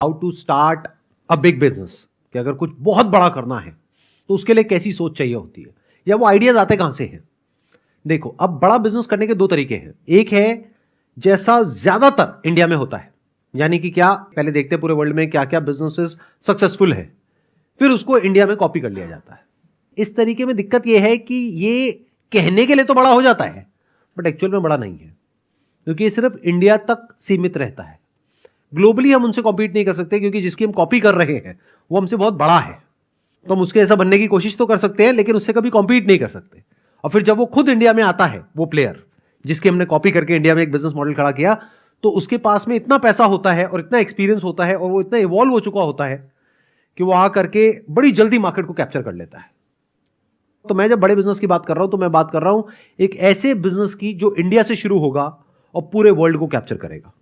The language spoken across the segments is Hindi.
How to start a big business, कि अगर कुछ बहुत बड़ा करना है तो उसके लिए कैसी सोच चाहिए होती है, या वो आइडियाज आते कहां से हैं। देखो, अब बड़ा बिजनेस करने के दो तरीके हैं। एक है जैसा ज्यादातर इंडिया में होता है, यानी कि क्या, पहले देखते हैं पूरे वर्ल्ड में क्या क्या बिजनेसेस सक्सेसफुल है, फिर उसको इंडिया में कॉपी कर लिया जाता है। इस तरीके में दिक्कत यह है कि ये कहने के लिए तो बड़ा हो जाता है, बट एक्चुअल में बड़ा नहीं है, क्योंकि ये सिर्फ इंडिया तक सीमित रहता है। ग्लोबली हम उनसे कॉम्पीट नहीं कर सकते, क्योंकि जिसकी हम कॉपी कर रहे हैं वो हमसे बहुत बड़ा है। तो हम उसके ऐसा बनने की कोशिश तो कर सकते हैं, लेकिन उससे कभी कॉम्पीट नहीं कर सकते। और फिर जब वो खुद इंडिया में आता है, वो प्लेयर जिसके हमने कॉपी करके इंडिया में एक बिजनेस मॉडल खड़ा किया, तो उसके पास में इतना पैसा होता है और इतना एक्सपीरियंस होता है और वो इतना इवॉल्व हो चुका होता है कि वो आ करके बड़ी जल्दी मार्केट को कैप्चर कर लेता है। तो मैं जब बड़े बिजनेस की बात कर रहा हूं, तो मैं बात कर रहा हूं एक ऐसे बिजनेस की जो इंडिया से शुरू होगा और पूरे वर्ल्ड को कैप्चर करेगा।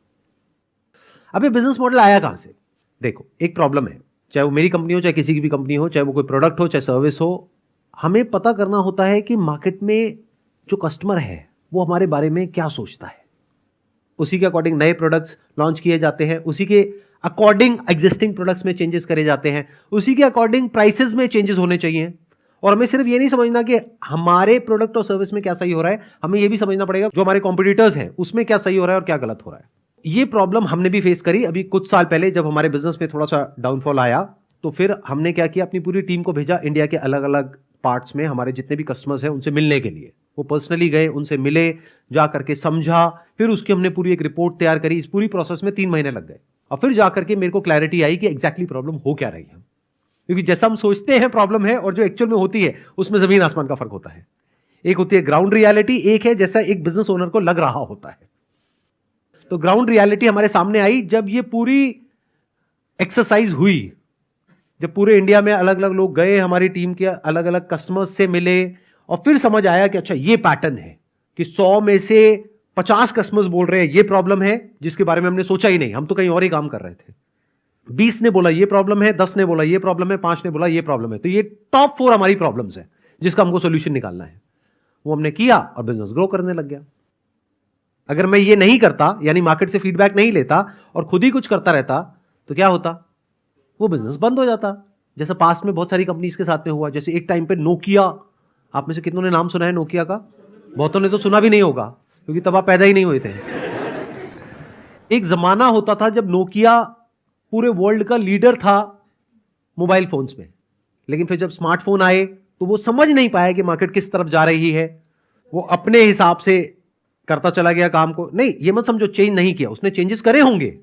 अब ये बिजनेस मॉडल आया कहां से? देखो, एक प्रॉब्लम है, चाहे वो मेरी कंपनी हो, चाहे किसी की भी कंपनी हो, चाहे वो कोई प्रोडक्ट हो, चाहे सर्विस हो, हमें पता करना होता है कि मार्केट में जो कस्टमर है वो हमारे बारे में क्या सोचता है। उसी के अकॉर्डिंग नए प्रोडक्ट्स लॉन्च किए जाते हैं, उसी के अकॉर्डिंग एग्जिस्टिंग प्रोडक्ट्स में चेंजेस करे जाते हैं, उसी के अकॉर्डिंग प्राइसेस में चेंजेस होने चाहिए। और हमें सिर्फ ये नहीं समझना कि हमारे प्रोडक्ट और सर्विस में क्या सही हो रहा है, हमें ये भी समझना पड़ेगा जो हमारे कॉम्पिटिटर्स हैं उसमें क्या सही हो रहा है और क्या गलत हो रहा है। ये प्रॉब्लम हमने भी फेस करी अभी कुछ साल पहले, जब हमारे बिजनेस में थोड़ा सा डाउनफॉल आया, तो फिर हमने क्या किया, अपनी पूरी टीम को भेजा इंडिया के अलग अलग पार्ट्स में, हमारे जितने भी कस्टमर्स हैं उनसे मिलने के लिए। वो पर्सनली गए, उनसे मिले, जा करके समझा, फिर उसकी हमने पूरी एक रिपोर्ट तैयार करी। इस पूरी प्रोसेस में 3 महीने लग गए और फिर जा करके मेरे को क्लैरिटी आई कि एग्जैक्टली प्रॉब्लम हो क्या रही है। क्योंकि जैसा हम सोचते हैं प्रॉब्लम है और जो एक्चुअल में होती है उसमें जमीन आसमान का फर्क होता है। एक होती है ग्राउंड रियलिटी, एक है जैसा एक बिजनेस ओनर को लग रहा होता है। तो ग्राउंड रियलिटी हमारे सामने आई जब ये पूरी एक्सरसाइज हुई, जब पूरे इंडिया में अलग अलग लोग गए, हमारी टीम के अलग अलग कस्टमर्स से मिले, और फिर समझ आया कि अच्छा ये पैटर्न है कि 100 में से 50 कस्टमर्स बोल रहे हैं ये प्रॉब्लम है, जिसके बारे में हमने सोचा ही नहीं, हम तो कहीं और ही काम कर रहे थे। 20 ने बोला ये प्रॉब्लम है, 10 ने बोला ये प्रॉब्लम है, 5 ने बोला ये प्रॉब्लम है। तो ये टॉप 4 हमारी प्रॉब्लम्स है जिसका हमको सोल्यूशन निकालना है। वो हमने किया और बिजनेस ग्रो करने लग गया। अगर मैं ये नहीं करता, यानी मार्केट से फीडबैक नहीं लेता और खुद ही कुछ करता रहता, तो क्या होता, वो बिजनेस बंद हो जाता, जैसा पास्ट में बहुत सारी कंपनीज के साथ में हुआ। जैसे एक टाइम पे नोकिया, आप में से कितनों ने नाम सुना है नोकिया का? बहुतों ने तो सुना भी नहीं होगा, क्योंकि तब आप पैदा ही नहीं हुए थे। एक जमाना होता था जब नोकिया पूरे वर्ल्ड का लीडर था मोबाइल फोन्स में, लेकिन फिर जब स्मार्टफोन आए तो वो समझ नहीं पाया कि मार्केट किस तरफ जा रही है। वो अपने हिसाब से करता चला गया काम को। नहीं, ये मत समझो चेंज नहीं किया, उसने चेंजेस करे होंगे,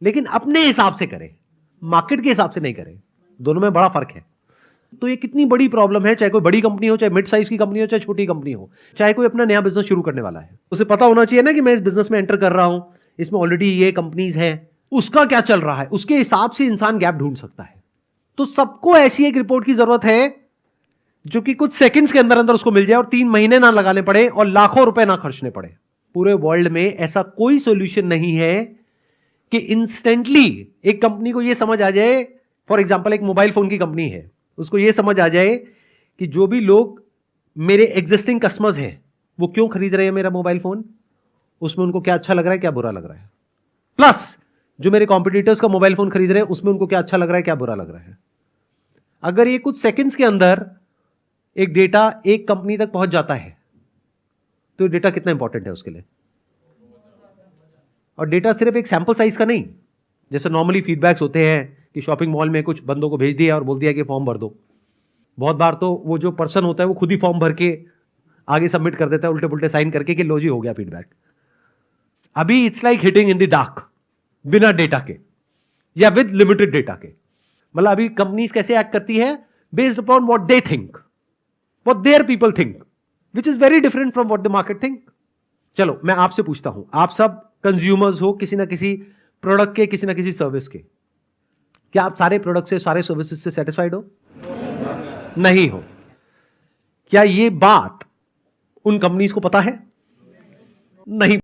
लेकिन अपने हिसाब से करे, मार्केट के हिसाब से नहीं करे। दोनों में बड़ा फर्क है। तो ये कितनी बड़ी प्रॉब्लम है, चाहे कोई बड़ी कंपनी हो, चाहे मिड साइज की कंपनी हो, चाहे छोटी कंपनी हो, चाहे कोई अपना नया बिजनेस शुरू करने वाला है, उसे पता होना चाहिए ना कि मैं इस बिजनेस में एंटर कर रहा हूं, इसमें ऑलरेडी ये कंपनीज हैं, उसका क्या चल रहा है, उसके हिसाब से इंसान गैप ढूंढ सकता है। तो सबको ऐसी एक रिपोर्ट की जरूरत है जो कि कुछ सेकंड्स के अंदर अंदर उसको मिल जाए और 3 महीने ना लगाने पड़े और लाखों रुपए ना खर्चने पड़े। पूरे वर्ल्ड में ऐसा कोई सॉल्यूशन नहीं है कि इंस्टेंटली एक कंपनी को यह समझ आ जाए, फॉर एग्जांपल एक मोबाइल फोन की कंपनी है, उसको यह समझ आ जाए कि जो भी लोग मेरे एग्जिस्टिंग कस्टमर्स हैं वो क्यों खरीद रहे हैं मेरा मोबाइल फोन, उसमें उनको क्या अच्छा लग रहा है, क्या बुरा लग रहा है, प्लस जो मेरे कॉम्पिटिटर्स का मोबाइल फोन खरीद रहे हैं उसमें उनको क्या अच्छा लग रहा है, क्या बुरा लग रहा है। अगर ये कुछ सेकंड्स के अंदर एक डेटा एक कंपनी तक पहुंच जाता है, तो डेटा कितना इंपॉर्टेंट है उसके लिए। और डेटा सिर्फ एक सैंपल साइज का नहीं, जैसे नॉर्मली फीडबैक्स होते हैं कि शॉपिंग मॉल में कुछ बंदों को भेज दिया और बोल दिया कि फॉर्म भर दो। बहुत बार तो वो जो पर्सन होता है वो खुद ही फॉर्म भर के आगे सबमिट कर देता है, उल्टे पुल्टे साइन करके कि लो जी हो गया फीडबैक। अभी it's like hitting in the dark, बिना डेटा के या विद लिमिटेड डेटा के। मतलब अभी कंपनीज कैसे एक्ट करती है, based upon what they think, what their people think, which is very different from what the market think. चलो मैं आपसे पूछता हूं, आप सब कंज्यूमर्स हो किसी ना किसी प्रोडक्ट के, किसी ना किसी सर्विस के, क्या आप सारे प्रोडक्ट से, सारे सर्विसेज से सेटिस्फाइड हो? नहीं हो। क्या ये बात उन कंपनीज को पता है? नहीं।